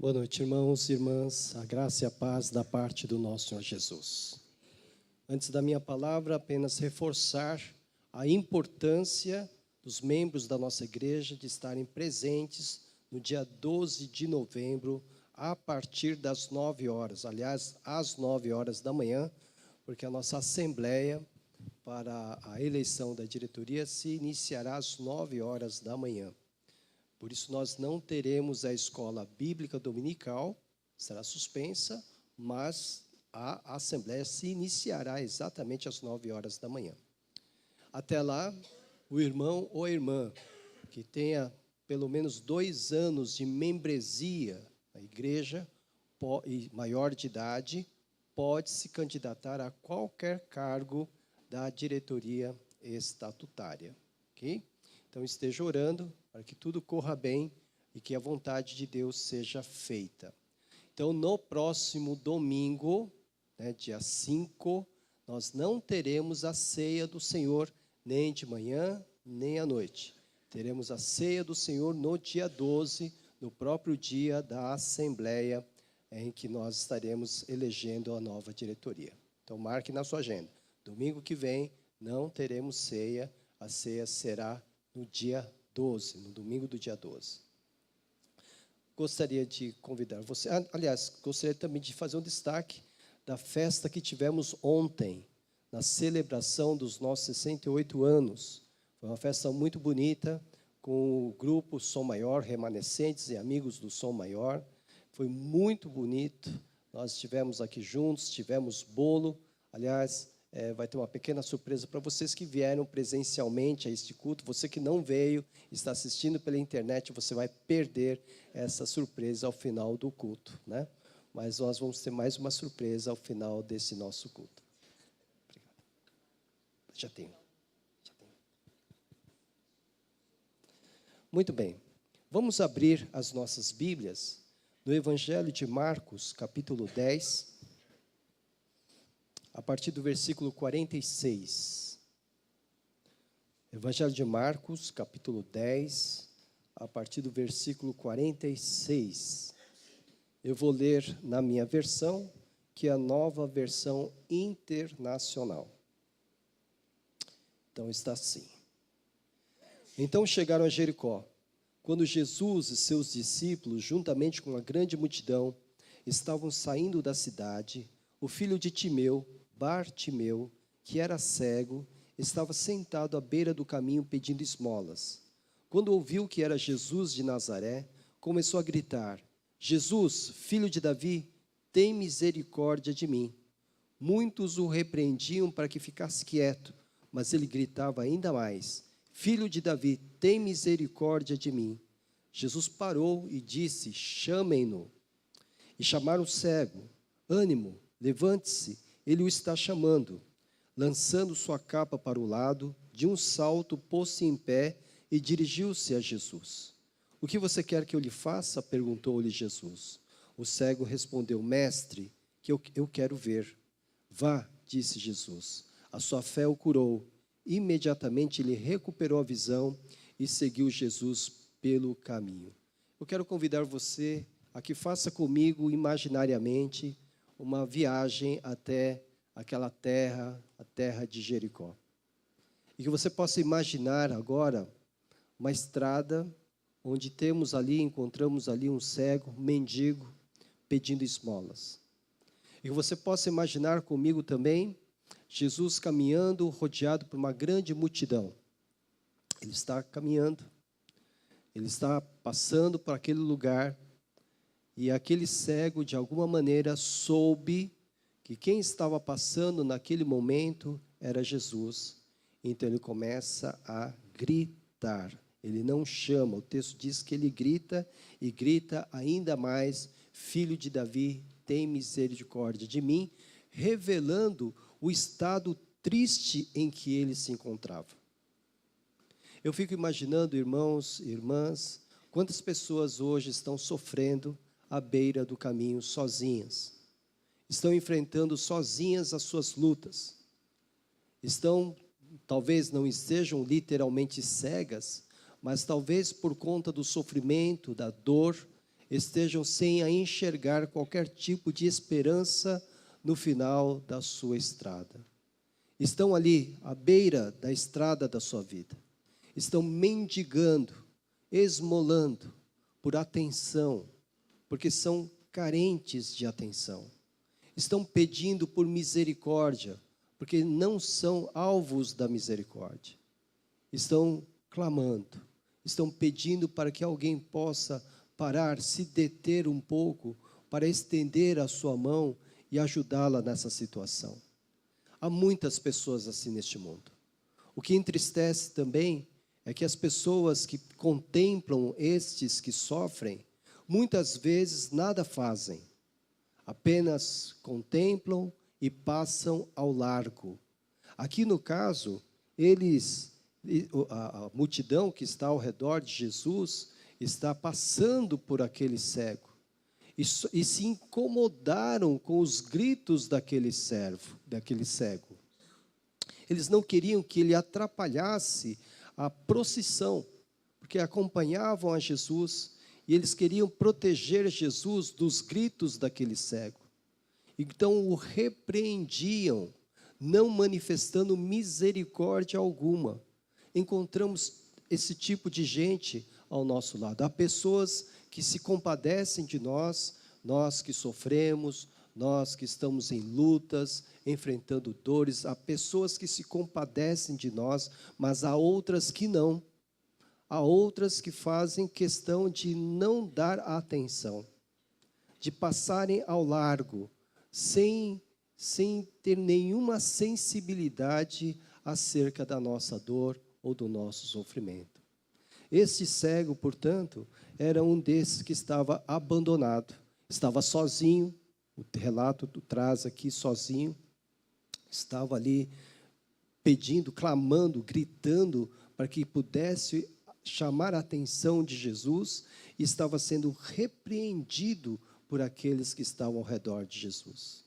Boa noite, irmãos e irmãs. A graça e a paz da parte do nosso Senhor Jesus. Antes da minha palavra, apenas reforçar a importância dos membros da nossa igreja de estarem presentes no dia 12 de novembro, a partir das 9 horas. Aliás, às 9 horas da manhã, porque a nossa assembleia para a eleição da diretoria se iniciará às 9 horas da manhã. Por isso, nós não teremos a escola bíblica dominical, será suspensa, mas a assembleia se iniciará exatamente às 9 horas da manhã. Até lá, o irmão ou a irmã que tenha pelo menos 2 anos de membresia na igreja e maior de idade, pode se candidatar a qualquer cargo da diretoria estatutária. Ok? Então, esteja orando para que tudo corra bem e que a vontade de Deus seja feita. Então, no próximo domingo, dia 5, nós não teremos a ceia do Senhor nem de manhã, nem à noite. Teremos a ceia do Senhor no dia 12, no próprio dia da assembleia, em que nós estaremos elegendo a nova diretoria. Então, marque na sua agenda. Domingo que vem, não teremos ceia. A ceia será no dia 12, no domingo do dia 12. Gostaria de convidar você, aliás, gostaria também de fazer um destaque da festa que tivemos ontem, na celebração dos nossos 68 anos. Foi uma festa muito bonita, com o grupo Som Maior, remanescentes e amigos do Som Maior. Foi muito bonito, nós estivemos aqui juntos, tivemos bolo, aliás, vai ter uma pequena surpresa para vocês que vieram presencialmente a este culto. Você que não veio, está assistindo pela internet, você vai perder essa surpresa ao final do culto, né? Mas nós vamos ter mais uma surpresa ao final desse nosso culto. Obrigado. Já tenho. Muito bem. Vamos abrir as nossas Bíblias no Evangelho de Marcos, capítulo 10, a partir do versículo 46. Evangelho de Marcos, capítulo 10, a partir do versículo 46. Eu vou ler na minha versão, que é a Nova Versão Internacional. Então está assim. Então chegaram a Jericó. Quando Jesus e seus discípulos, juntamente com uma grande multidão, estavam saindo da cidade, o filho de Timeu, Bartimeu, que era cego, estava sentado à beira do caminho pedindo esmolas. Quando ouviu que era Jesus de Nazaré, começou a gritar: Jesus, filho de Davi, tem misericórdia de mim. Muitos o repreendiam para que ficasse quieto, mas ele gritava ainda mais: Filho de Davi, tem misericórdia de mim. Jesus parou e disse: chamem-no. E chamaram o cego. Ânimo, levante-se, ele o está chamando. Lançando sua capa para o lado, de um salto pôs-se em pé e dirigiu-se a Jesus. O que você quer que eu lhe faça? Perguntou-lhe Jesus. O cego respondeu: Mestre, que eu quero ver. Vá, disse Jesus. A sua fé o curou. Imediatamente ele recuperou a visão e seguiu Jesus pelo caminho. Eu quero convidar você a que faça comigo imaginariamente uma viagem até aquela terra, a terra de Jericó. E que você possa imaginar agora uma estrada onde encontramos ali um cego, um mendigo, pedindo esmolas. E que você possa imaginar comigo também Jesus caminhando, rodeado por uma grande multidão. Ele está caminhando, ele está passando por aquele lugar, e aquele cego, de alguma maneira, soube que quem estava passando naquele momento era Jesus. Então ele começa a gritar. Ele não chama, o texto diz que ele grita, e grita ainda mais: Filho de Davi, tem misericórdia de mim, revelando o estado triste em que ele se encontrava. Eu fico imaginando, irmãos e irmãs, quantas pessoas hoje estão sofrendo à beira do caminho sozinhas. Estão enfrentando sozinhas as suas lutas. Talvez não estejam literalmente cegas, mas talvez por conta do sofrimento, da dor, estejam sem a enxergar qualquer tipo de esperança no final da sua estrada. Estão ali à beira da estrada da sua vida. Estão mendigando, esmolando por atenção, porque são carentes de atenção. Estão pedindo por misericórdia, porque não são alvos da misericórdia. Estão clamando, estão pedindo para que alguém possa parar, se deter um pouco, para estender a sua mão e ajudá-la nessa situação. Há muitas pessoas assim neste mundo. O que entristece também é que as pessoas que contemplam estes que sofrem, muitas vezes nada fazem, apenas contemplam e passam ao largo. Aqui no caso, a multidão que está ao redor de Jesus está passando por aquele cego e se incomodaram com os gritos daquele cego. Eles não queriam que ele atrapalhasse a procissão, porque acompanhavam a Jesus e eles queriam proteger Jesus dos gritos daquele cego. Então o repreendiam, não manifestando misericórdia alguma. Encontramos esse tipo de gente ao nosso lado. Há pessoas que se compadecem de nós, nós que sofremos, nós que estamos em lutas, enfrentando dores. Há pessoas que se compadecem de nós, mas há outras que não. Há outras que fazem questão de não dar atenção, de passarem ao largo, sem ter nenhuma sensibilidade acerca da nossa dor ou do nosso sofrimento. Este cego, portanto, era um desses que estava abandonado, estava sozinho, o relato traz aqui sozinho, estava ali pedindo, clamando, gritando para que pudesse chamar a atenção de Jesus e estava sendo repreendido por aqueles que estavam ao redor de Jesus.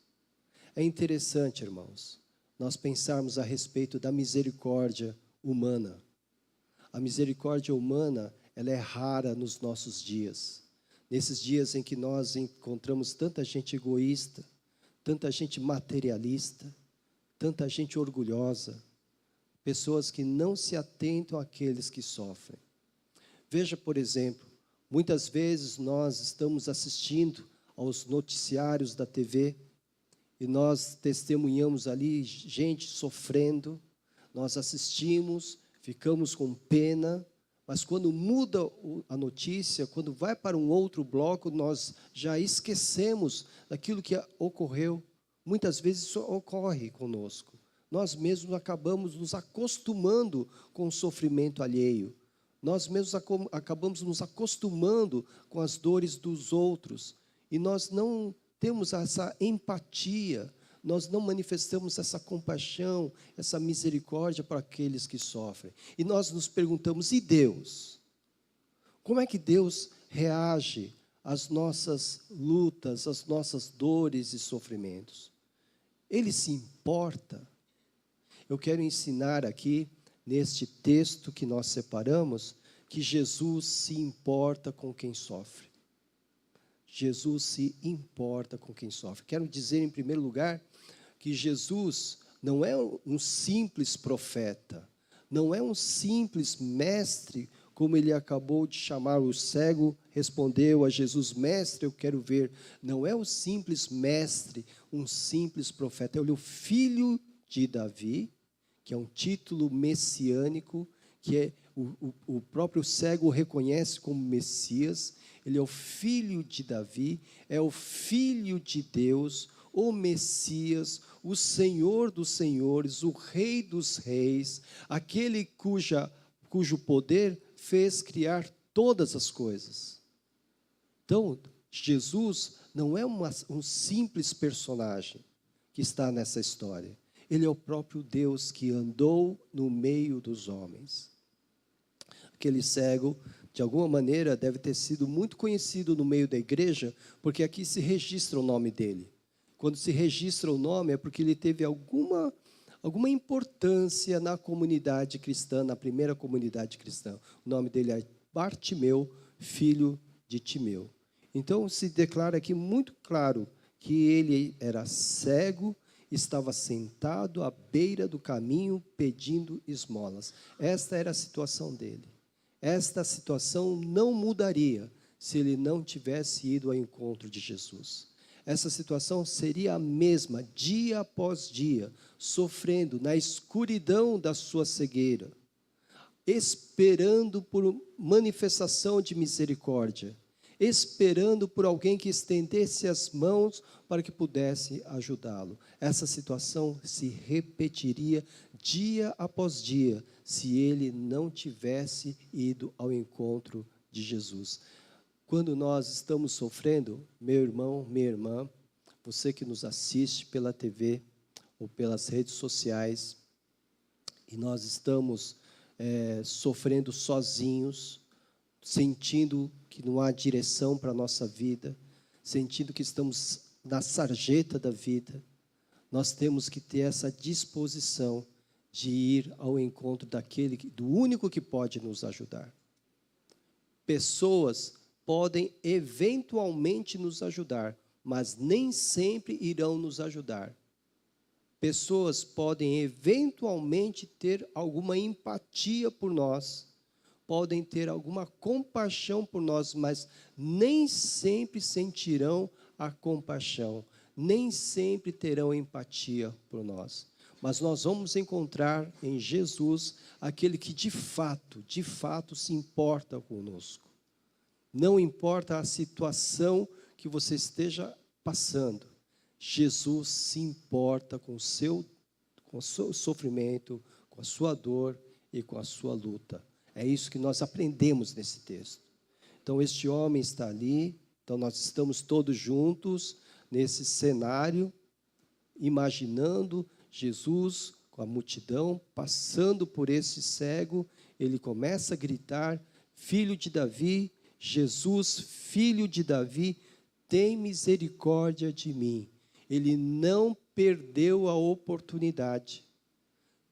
É interessante, irmãos, nós pensarmos a respeito da misericórdia humana. A misericórdia humana, ela é rara nos nossos dias. Nesses dias em que nós encontramos tanta gente egoísta, tanta gente materialista, tanta gente orgulhosa, pessoas que não se atentam àqueles que sofrem. Veja, por exemplo, muitas vezes nós estamos assistindo aos noticiários da TV e nós testemunhamos ali gente sofrendo, nós assistimos, ficamos com pena, mas quando muda a notícia, quando vai para um outro bloco, nós já esquecemos daquilo que ocorreu. Muitas vezes isso ocorre conosco. Nós mesmos acabamos nos acostumando com o sofrimento alheio. Nós mesmos acabamos nos acostumando com as dores dos outros. E nós não temos essa empatia, nós não manifestamos essa compaixão, essa misericórdia para aqueles que sofrem. E nós nos perguntamos, e Deus? Como é que Deus reage às nossas lutas, às nossas dores e sofrimentos? Ele se importa? Eu quero ensinar aqui, neste texto que nós separamos, que Jesus se importa com quem sofre. Jesus se importa com quem sofre. Quero dizer, em primeiro lugar, que Jesus não é um simples profeta, não é um simples mestre, como ele acabou de chamar o cego, respondeu a Jesus, mestre, eu quero ver. Não é um simples mestre, um simples profeta, ele é o filho de Davi, que é um título messiânico, que é o próprio cego o reconhece como Messias. Ele é o filho de Davi, é o filho de Deus, o Messias, o Senhor dos senhores, o Rei dos reis, aquele cujo poder fez criar todas as coisas. Então, Jesus não é um simples personagem que está nessa história. Ele é o próprio Deus que andou no meio dos homens. Aquele cego, de alguma maneira, deve ter sido muito conhecido no meio da igreja, porque aqui se registra o nome dele. Quando se registra o nome, é porque ele teve alguma importância na comunidade cristã, na primeira comunidade cristã. O nome dele é Bartimeu, filho de Timeu. Então, se declara aqui muito claro que ele era cego, estava sentado à beira do caminho pedindo esmolas. Esta era a situação dele. Esta situação não mudaria se ele não tivesse ido ao encontro de Jesus. Essa situação seria a mesma, dia após dia, sofrendo na escuridão da sua cegueira, esperando por manifestação de misericórdia, esperando por alguém que estendesse as mãos para que pudesse ajudá-lo. Essa situação se repetiria dia após dia, se ele não tivesse ido ao encontro de Jesus. Quando nós estamos sofrendo, meu irmão, minha irmã, você que nos assiste pela TV ou pelas redes sociais, e nós estamos sofrendo sozinhos, sentindo que não há direção para a nossa vida, sentindo que estamos na sarjeta da vida, nós temos que ter essa disposição de ir ao encontro do único que pode nos ajudar. Pessoas podem eventualmente nos ajudar, mas nem sempre irão nos ajudar. Pessoas podem eventualmente ter alguma empatia por nós, podem ter alguma compaixão por nós, mas nem sempre sentirão a compaixão, nem sempre terão empatia por nós. Mas nós vamos encontrar em Jesus aquele que de fato se importa conosco. Não importa a situação que você esteja passando, Jesus se importa com o seu sofrimento, com a sua dor e com a sua luta. É isso que nós aprendemos nesse texto. Então, este homem está ali, então nós estamos todos juntos nesse cenário, imaginando Jesus com a multidão, passando por esse cego, ele começa a gritar: filho de Davi, Jesus, filho de Davi, tem misericórdia de mim. Ele não perdeu a oportunidade.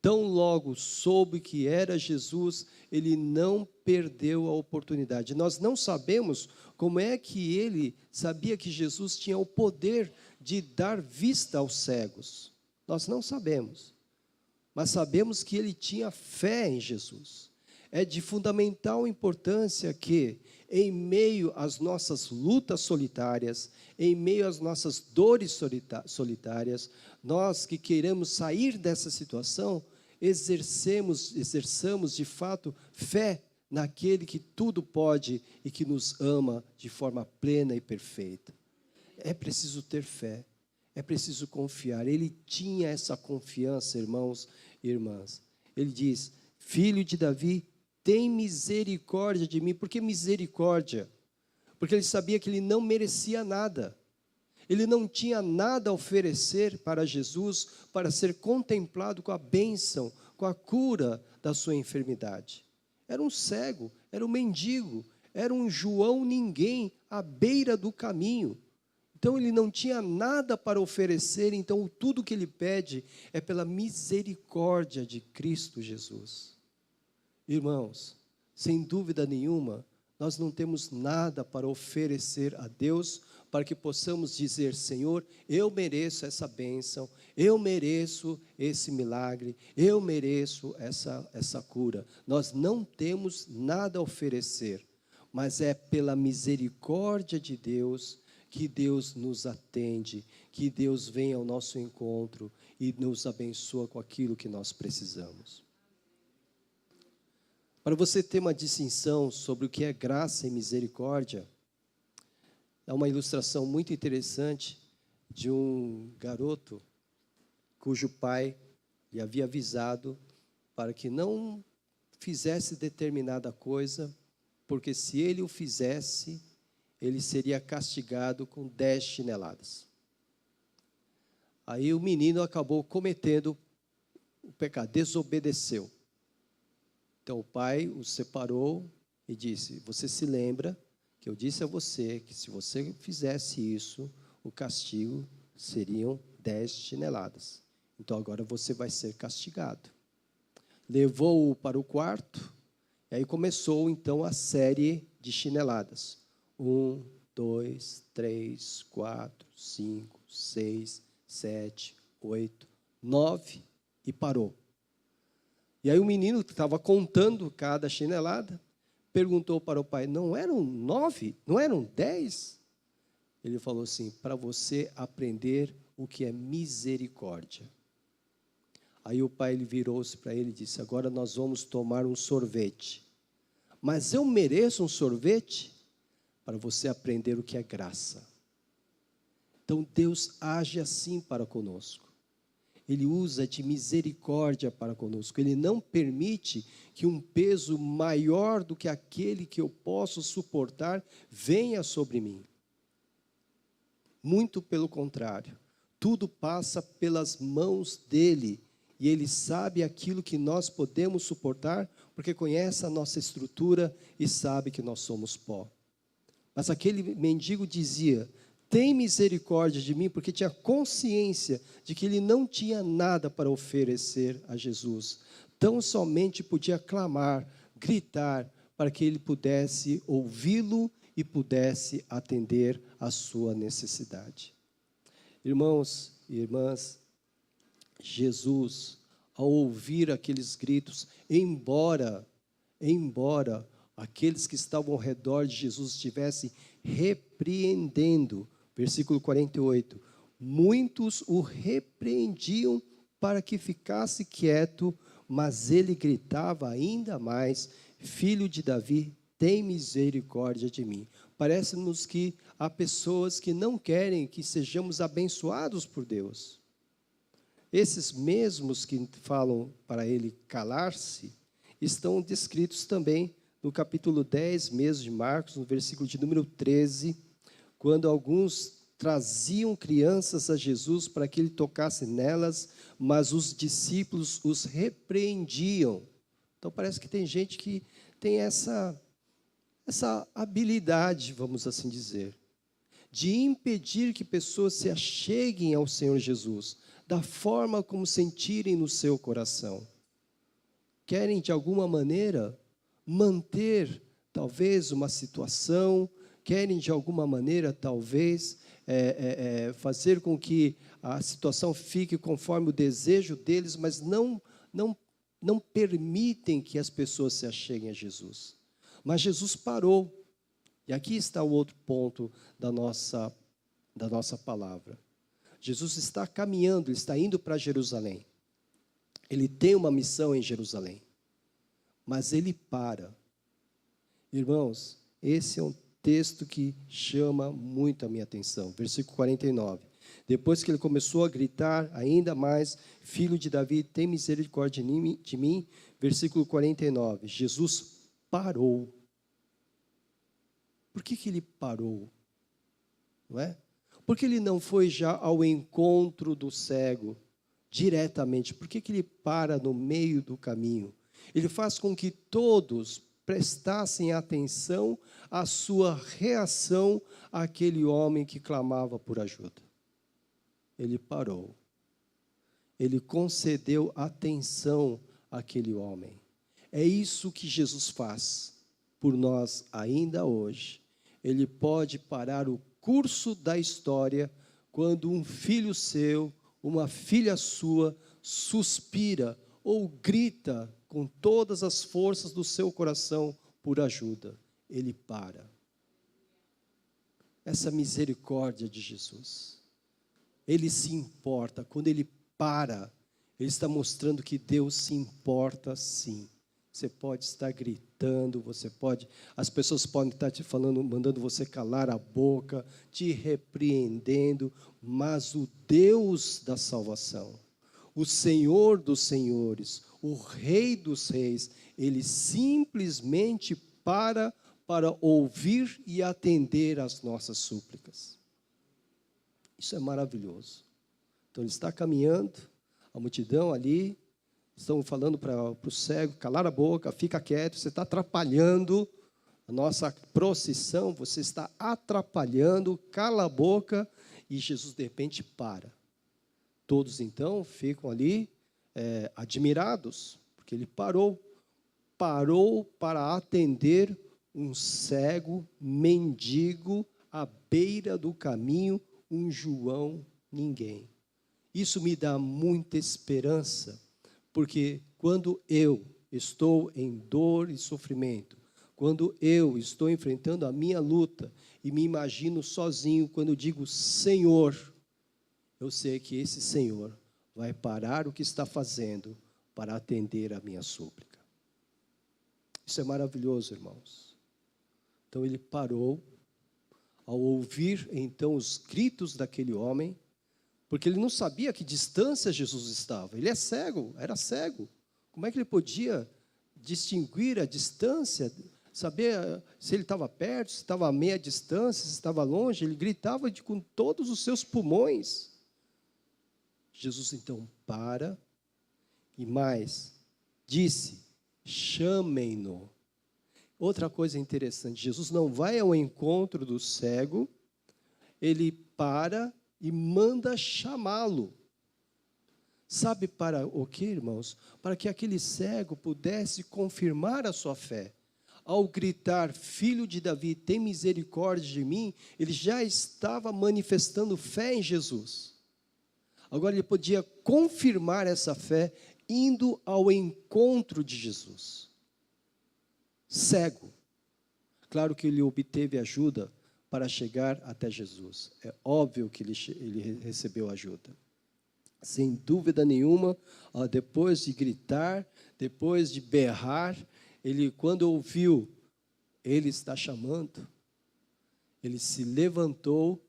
Tão logo soube que era Jesus, ele não perdeu a oportunidade. Nós não sabemos como é que ele sabia que Jesus tinha o poder de dar vista aos cegos. Nós não sabemos. Mas sabemos que ele tinha fé em Jesus. É de fundamental importância que, em meio às nossas lutas solitárias, em meio às nossas dores solitárias, nós que queremos sair dessa situação, exerçamos de fato fé naquele que tudo pode e que nos ama de forma plena e perfeita. É preciso ter fé, é preciso confiar. Ele tinha essa confiança, irmãos e irmãs. Ele diz: filho de Davi, tem misericórdia de mim. Por que misericórdia? Porque ele sabia que ele não merecia nada. Ele não tinha nada a oferecer para Jesus, para ser contemplado com a bênção, com a cura da sua enfermidade. Era um cego, era um mendigo, era um João ninguém à beira do caminho. Então ele não tinha nada para oferecer, então tudo que ele pede é pela misericórdia de Cristo Jesus. Irmãos, sem dúvida nenhuma, nós não temos nada para oferecer a Deus para que possamos dizer: Senhor, eu mereço essa bênção, eu mereço esse milagre, eu mereço essa cura. Nós não temos nada a oferecer, mas é pela misericórdia de Deus que Deus nos atende, que Deus vem ao nosso encontro e nos abençoa com aquilo que nós precisamos. Para você ter uma distinção sobre o que é graça e misericórdia, há uma ilustração muito interessante de um garoto cujo pai lhe havia avisado para que não fizesse determinada coisa, porque se ele o fizesse, ele seria castigado com 10 chineladas. Aí o menino acabou cometendo o pecado, desobedeceu. Então o pai o separou e disse: você se lembra que eu disse a você que se você fizesse isso, o castigo seriam 10 chineladas. Então agora você vai ser castigado. Levou-o para o quarto, e aí começou então a série de chineladas. 1, 2, 3, 4, 5, 6, 7, 8, 9 e parou. E aí o menino que estava contando cada chinelada perguntou para o pai: não eram 9? Não eram 10? Ele falou assim: para você aprender o que é misericórdia. Aí o pai virou-se para ele e disse: agora nós vamos tomar um sorvete. Mas eu mereço um sorvete? Para você aprender o que é graça. Então Deus age assim para conosco. Ele usa de misericórdia para conosco. Ele não permite que um peso maior do que aquele que eu posso suportar venha sobre mim. Muito pelo contrário. Tudo passa pelas mãos dele. E ele sabe aquilo que nós podemos suportar, porque conhece a nossa estrutura e sabe que nós somos pó. Mas aquele mendigo dizia: tem misericórdia de mim, porque tinha consciência de que ele não tinha nada para oferecer a Jesus. Tão somente podia clamar, gritar, para que ele pudesse ouvi-lo e pudesse atender a sua necessidade. Irmãos e irmãs, Jesus, ao ouvir aqueles gritos, embora aqueles que estavam ao redor de Jesus estivessem repreendendo, versículo 48, muitos o repreendiam para que ficasse quieto, mas ele gritava ainda mais: Filho de Davi, tem misericórdia de mim. Parece-nos que há pessoas que não querem que sejamos abençoados por Deus. Esses mesmos que falam para ele calar-se, estão descritos também no capítulo 10 mesmo de Marcos, no versículo de número 13, quando alguns traziam crianças a Jesus para que ele tocasse nelas, mas os discípulos os repreendiam. Então parece que tem gente que tem essa habilidade, vamos assim dizer, de impedir que pessoas se acheguem ao Senhor Jesus, da forma como sentirem no seu coração. Querem, de alguma maneira, manter, talvez, uma situação, querem, de alguma maneira, talvez, fazer com que a situação fique conforme o desejo deles, mas não permitem que as pessoas se acheguem a Jesus. Mas Jesus parou. E aqui está o outro ponto da nossa palavra. Jesus está caminhando, ele está indo para Jerusalém. Ele tem uma missão em Jerusalém. Mas ele para. Irmãos, esse é um texto que chama muito a minha atenção. Versículo 49. Depois que ele começou a gritar ainda mais: Filho de Davi, tem misericórdia de mim. Versículo 49. Jesus parou. Por que ele parou? Não é? Porque ele não foi já ao encontro do cego diretamente? Por que ele para no meio do caminho? Ele faz com que todos prestassem atenção à sua reação àquele homem que clamava por ajuda. Ele parou. Ele concedeu atenção àquele homem. É isso que Jesus faz por nós ainda hoje. Ele pode parar o curso da história quando um filho seu, uma filha sua, suspira ou grita com todas as forças do seu coração por ajuda. Ele para. Essa misericórdia de Jesus. Ele se importa. Quando ele para, ele está mostrando que Deus se importa sim. Você pode estar gritando, as pessoas podem estar te falando, mandando você calar a boca, te repreendendo, mas o Deus da salvação, o Senhor dos senhores, o Rei dos reis, ele simplesmente para ouvir e atender às nossas súplicas. Isso é maravilhoso. Então ele está caminhando, a multidão ali, estão falando para o cego, calar a boca, fica quieto, você está atrapalhando a nossa procissão, você está atrapalhando, cala a boca, e Jesus de repente para. Todos então ficam ali admirados, porque ele parou para atender um cego, mendigo, à beira do caminho um João ninguém. Isso me dá muita esperança, porque quando eu estou em dor e sofrimento, quando eu estou enfrentando a minha luta e me imagino sozinho, quando eu digo Senhor, eu sei que esse Senhor vai parar o que está fazendo para atender a minha súplica. Isso é maravilhoso, irmãos. Então ele parou, ao ouvir então os gritos daquele homem, porque ele não sabia a que distância Jesus estava. Ele é cego, era cego. Como é que ele podia distinguir a distância, saber se ele estava perto, se estava a meia distância, se estava longe? Ele gritava com todos os seus pulmões. Jesus então para e mais, disse, chamem-no. Outra coisa interessante, Jesus não vai ao encontro do cego, ele para e manda chamá-lo. Sabe para o que, irmãos? Para que aquele cego pudesse confirmar a sua fé. Ao gritar, filho de Davi, tem misericórdia de mim, ele já estava manifestando fé em Jesus. Agora ele podia confirmar essa fé indo ao encontro de Jesus. Cego. Claro que ele obteve ajuda para chegar até Jesus. É óbvio que ele recebeu ajuda. Sem dúvida nenhuma, depois de gritar, depois de berrar, ele, quando ouviu, ele está chamando, ele se levantou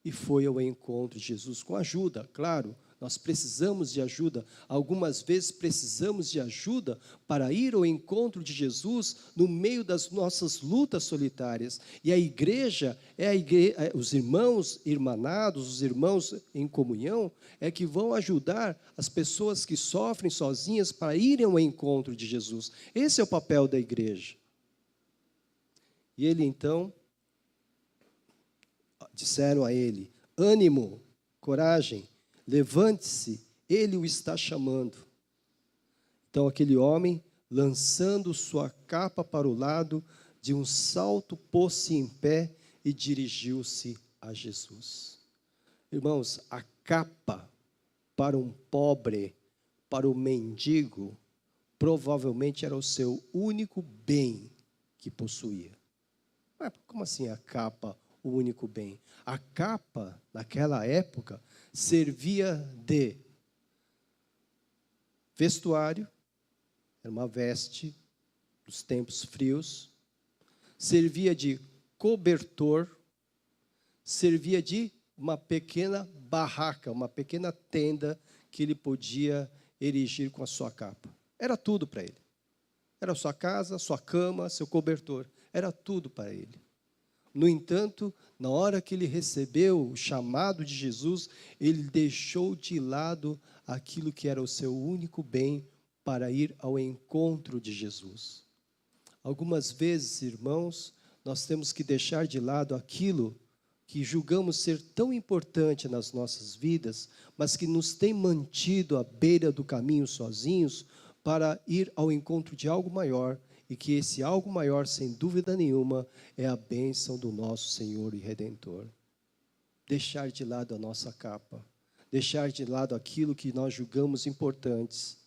e foi ao encontro de Jesus com ajuda, claro. Nós precisamos de ajuda. Algumas vezes precisamos de ajuda para ir ao encontro de Jesus no meio das nossas lutas solitárias. E a igreja, os irmãos irmanados, os irmãos em comunhão, é que vão ajudar as pessoas que sofrem sozinhas para irem ao encontro de Jesus. Esse é o papel da igreja. E ele então, disseram a ele, ânimo, coragem, levante-se, ele o está chamando. Então aquele homem, lançando sua capa para o lado, de um salto pôs-se em pé e dirigiu-se a Jesus. Irmãos, a capa para um pobre, para o mendigo, provavelmente era o seu único bem que possuía. Mas como assim a capa, o único bem? A capa, naquela época, servia de vestuário, era uma veste dos tempos frios, servia de cobertor, servia de uma pequena barraca, uma pequena tenda que ele podia erigir com a sua capa. Era tudo para ele. Era sua casa, sua cama, seu cobertor. Era tudo para ele. No entanto, na hora que ele recebeu o chamado de Jesus, ele deixou de lado aquilo que era o seu único bem para ir ao encontro de Jesus. Algumas vezes, irmãos, nós temos que deixar de lado aquilo que julgamos ser tão importante nas nossas vidas, mas que nos tem mantido à beira do caminho sozinhos para ir ao encontro de algo maior, e que esse algo maior, sem dúvida nenhuma, é a bênção do nosso Senhor e Redentor. Deixar de lado a nossa capa, deixar de lado aquilo que nós julgamos importante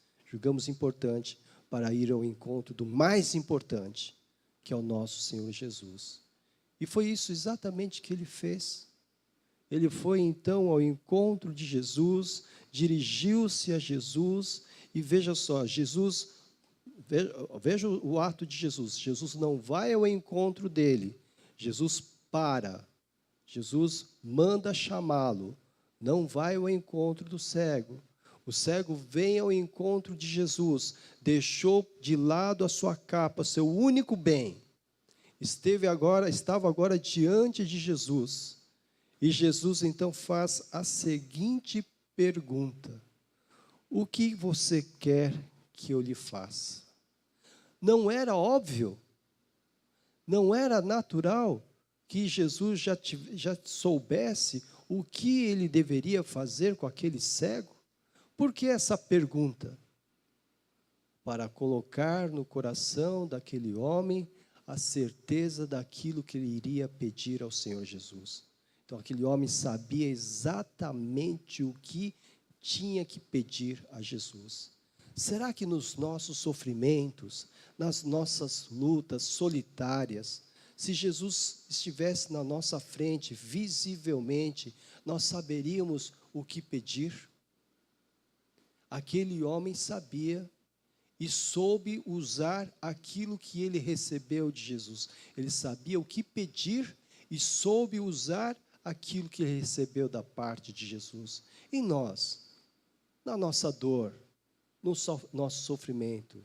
para ir ao encontro do mais importante, que é o nosso Senhor Jesus. E foi isso exatamente que ele fez. Ele foi então ao encontro de Jesus, dirigiu-se a Jesus, e veja só, veja o ato de Jesus. Jesus não vai ao encontro dele. Jesus para. Jesus manda chamá-lo. Não vai ao encontro do cego. O cego vem ao encontro de Jesus. Deixou de lado a sua capa, seu único bem. Estava agora diante de Jesus. E Jesus então faz a seguinte pergunta: o que você quer que eu lhe faça? Não era óbvio, não era natural que Jesus já soubesse o que ele deveria fazer com aquele cego? Por que essa pergunta? Para colocar no coração daquele homem a certeza daquilo que ele iria pedir ao Senhor Jesus. Então, aquele homem sabia exatamente o que tinha que pedir a Jesus. Será que nos nossos sofrimentos, nas nossas lutas solitárias, se Jesus estivesse na nossa frente, visivelmente, nós saberíamos o que pedir? Aquele homem sabia e soube usar aquilo que ele recebeu de Jesus. Ele sabia o que pedir e soube usar aquilo que ele recebeu da parte de Jesus. E nós, na nossa dor, no nosso sofrimento,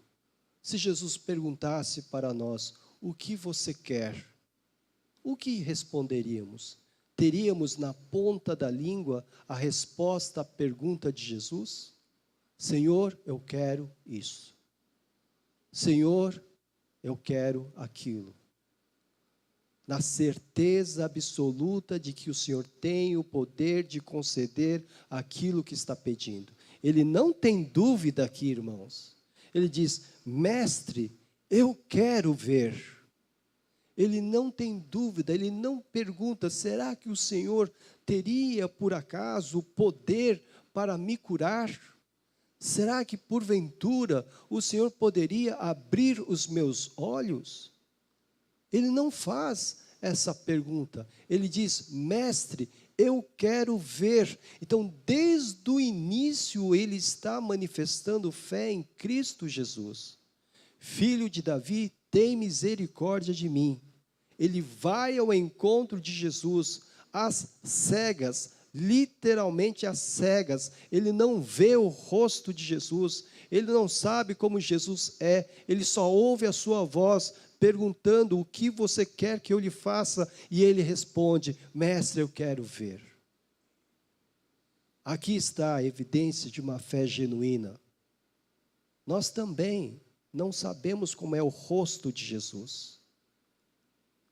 se Jesus perguntasse para nós, o que você quer? O que responderíamos? Teríamos na ponta da língua a resposta à pergunta de Jesus? Senhor, eu quero isso. Senhor, eu quero aquilo. Na certeza absoluta de que o Senhor tem o poder de conceder aquilo que está pedindo. Ele não tem dúvida aqui, irmãos. Ele diz, mestre, eu quero ver. Ele não tem dúvida, ele não pergunta, será que o Senhor teria, por acaso, o poder para me curar? Será que, porventura, o Senhor poderia abrir os meus olhos? Ele não faz essa pergunta. Ele diz, mestre, eu quero ver. Então, desde o início, ele está manifestando fé em Cristo Jesus. Filho de Davi, tem misericórdia de mim. Ele vai ao encontro de Jesus, às cegas, literalmente às cegas. Ele não vê o rosto de Jesus, ele não sabe como Jesus é, ele só ouve a sua voz, perguntando o que você quer que eu lhe faça, e ele responde, mestre, eu quero ver. Aqui está a evidência de uma fé genuína. Nós também não sabemos como é o rosto de Jesus.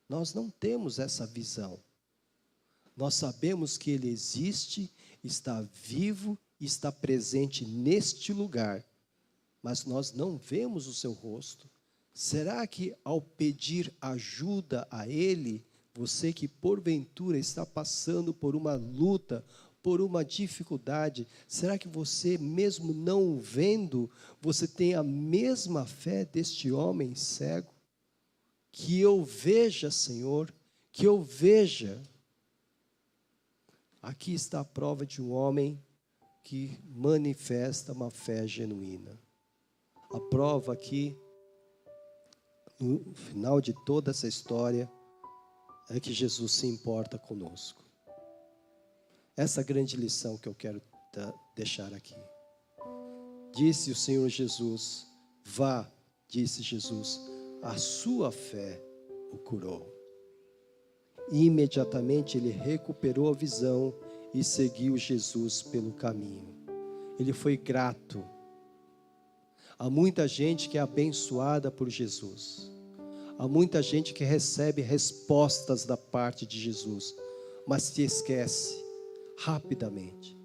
Nós não temos essa visão. Nós sabemos que ele existe, está vivo, está presente neste lugar, mas nós não vemos o seu rosto. Será que ao pedir ajuda a ele, você que porventura está passando por uma luta, por uma dificuldade, será que você, mesmo não o vendo, você tem a mesma fé deste homem cego? Que eu veja, Senhor, que eu veja. Aqui está a prova de um homem que manifesta uma fé genuína. A prova aqui, no final de toda essa história, é que Jesus se importa conosco. Essa grande lição que eu quero deixar aqui. Disse o Senhor Jesus, vá, disse Jesus, a sua fé o curou. E imediatamente ele recuperou a visão e seguiu Jesus pelo caminho. Ele foi grato. Há muita gente que é abençoada por Jesus. Há muita gente que recebe respostas da parte de Jesus, mas se esquece rapidamente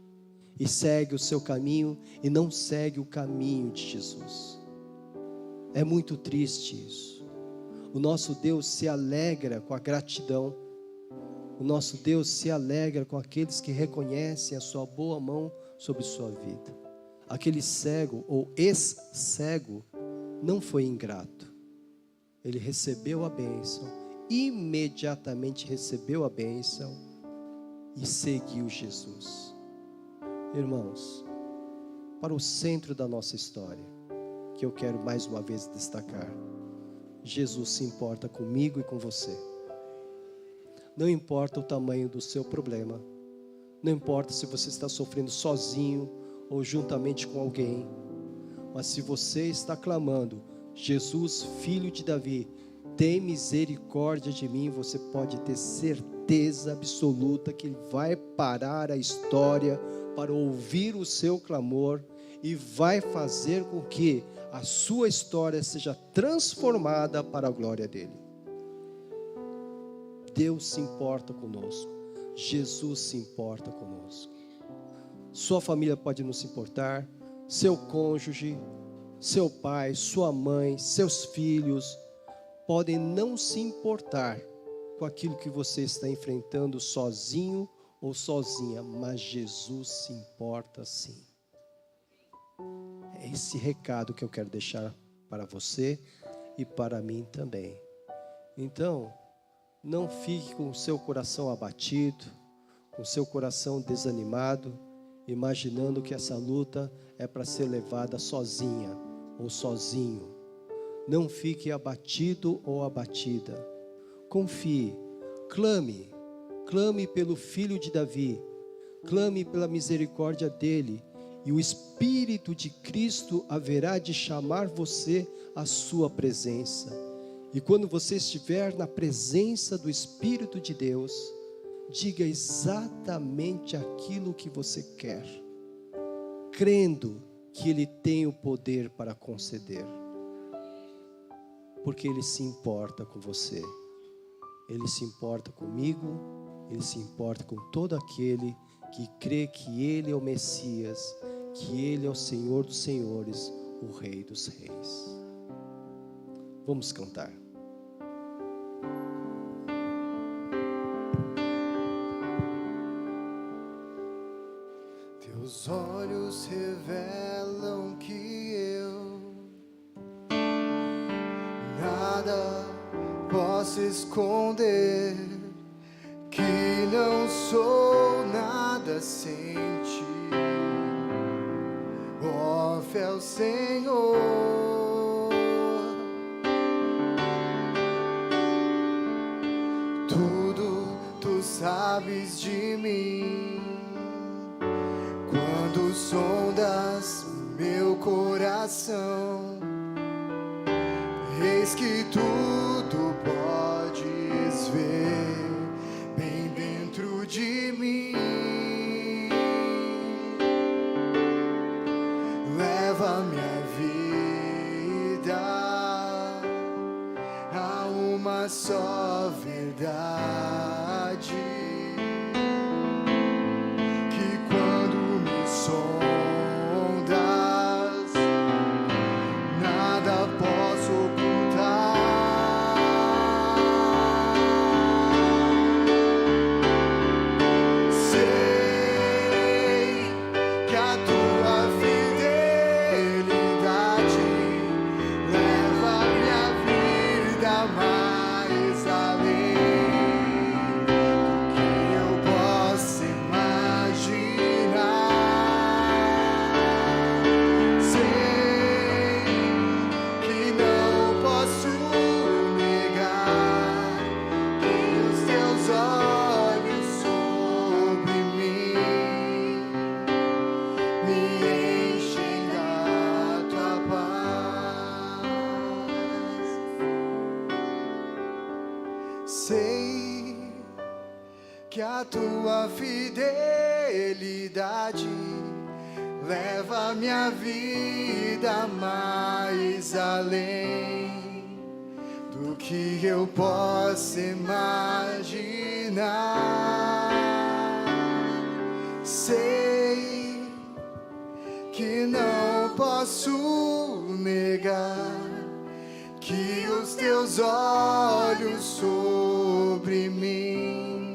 e segue o seu caminho e não segue o caminho de Jesus. É muito triste isso. O nosso Deus se alegra com a gratidão. O nosso Deus se alegra com aqueles que reconhecem a sua boa mão sobre sua vida. Aquele cego ou ex-cego não foi ingrato. Ele recebeu a bênção, imediatamente recebeu a bênção e seguiu Jesus. Irmãos, para o centro da nossa história, que eu quero mais uma vez destacar, Jesus se importa comigo e com você. Não importa o tamanho do seu problema, não importa se você está sofrendo sozinho ou juntamente com alguém, mas se você está clamando, Jesus, filho de Davi, tem misericórdia de mim, você pode ter certeza absoluta que Ele vai parar a história para ouvir o seu clamor e vai fazer com que a sua história seja transformada para a glória dEle. Deus se importa conosco, Jesus se importa conosco. Sua família pode não se importar, seu cônjuge, seu pai, sua mãe, seus filhos, podem não se importar com aquilo que você está enfrentando sozinho ou sozinha, mas Jesus se importa sim. É esse recado que eu quero deixar para você e para mim também. Então, não fique com o seu coração abatido, com o seu coração desanimado, imaginando que essa luta é para ser levada sozinha ou sozinho. Não fique abatido ou abatida. Confie, clame pelo Filho de Davi, clame pela misericórdia dele, e o Espírito de Cristo haverá de chamar você à sua presença. E quando você estiver na presença do Espírito de Deus, diga exatamente aquilo que você quer, crendo que Ele tem o poder para conceder, porque Ele se importa com você, Ele se importa comigo, Ele se importa com todo aquele que crê que Ele é o Messias, que Ele é o Senhor dos Senhores, o Rei dos Reis. Vamos cantar. Teus olhos revelam que eu nada posso esconder, que não sou nada sem ti, ó fiel Senhor. Tudo tu sabes de mim, quando sondas meu coração, eis que tudo podes ver bem dentro de mim. Leva minha vida a uma só verdade, que quando me sondas, nada posso ocultar. Sei que a tua fidelidade leva minha vida mais além do que eu possa imaginar. Sei que não posso negar que os teus olhos sobre mim me enchem da tua paz. Sei que a tua fidelidade leva minha vida mais além do que eu possa imaginar. Sei que não posso negar que os teus olhos sobre mim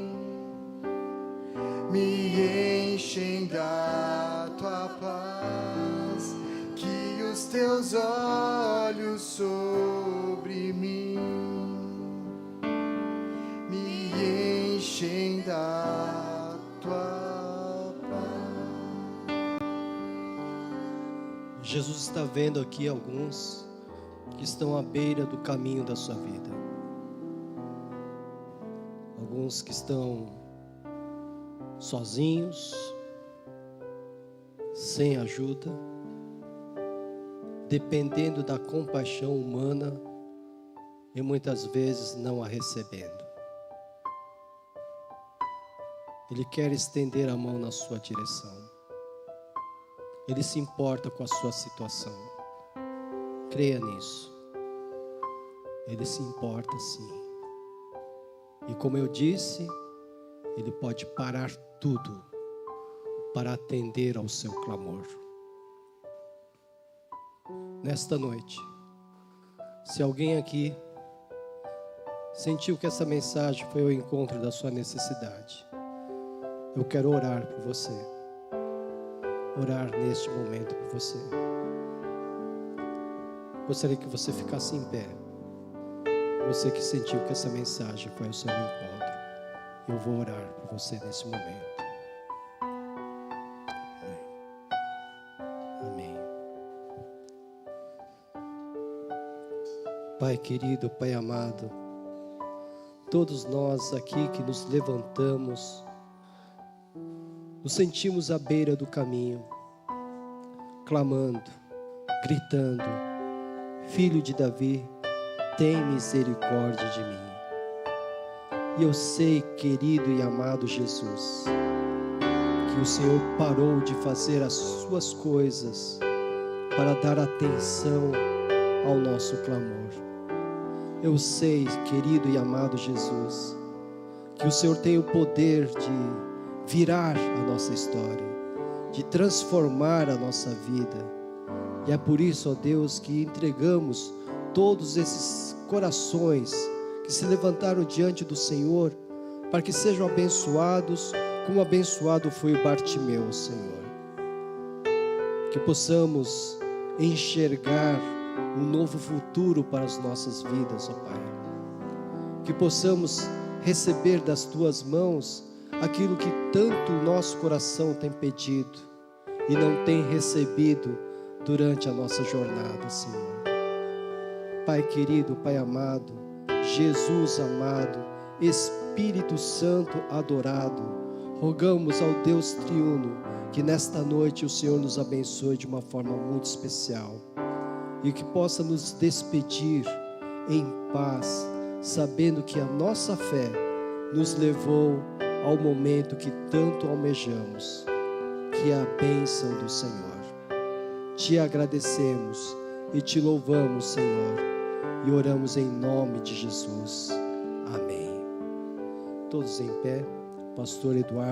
me enchem da tua paz, que os teus olhos sobre mim me enchem da tua paz. Jesus está vendo aqui alguns que estão à beira do caminho da sua vida. Alguns que estão sozinhos, sem ajuda, dependendo da compaixão humana e muitas vezes não a recebendo. Ele quer estender a mão na sua direção. Ele se importa com a sua situação. Creia nisso. Ele se importa sim. E como eu disse, Ele pode parar tudo para atender ao seu clamor. Nesta noite, se alguém aqui sentiu que essa mensagem foi ao encontro da sua necessidade, eu quero orar por você. Orar neste momento por você. Gostaria que você ficasse em pé. Você que sentiu que essa mensagem foi ao seu encontro, eu vou orar por você nesse momento. Amém. Pai querido, Pai amado, todos nós aqui que nos levantamos, nos sentimos à beira do caminho, clamando, gritando: Filho de Davi, tem misericórdia de mim. E eu sei, querido e amado Jesus, que o Senhor parou de fazer as suas coisas para dar atenção ao nosso clamor. Eu sei, querido e amado Jesus, que o Senhor tem o poder de virar a nossa história, de transformar a nossa vida. E é por isso, ó Deus, que entregamos todos esses corações que se levantaram diante do Senhor, para que sejam abençoados, como abençoado foi o Bartimeu, Senhor. Que possamos enxergar um novo futuro para as nossas vidas, ó Pai. Que possamos receber das Tuas mãos aquilo que tanto o nosso coração tem pedido e não tem recebido durante a nossa jornada, Senhor. Pai querido, Pai amado, Jesus amado, Espírito Santo adorado, rogamos ao Deus triuno que nesta noite o Senhor nos abençoe de uma forma muito especial e que possa nos despedir em paz, sabendo que a nossa fé nos levou ao momento que tanto almejamos, que é a bênção do Senhor. Te agradecemos e te louvamos, Senhor, e oramos em nome de Jesus. Amém. Todos em pé, Pastor Eduardo.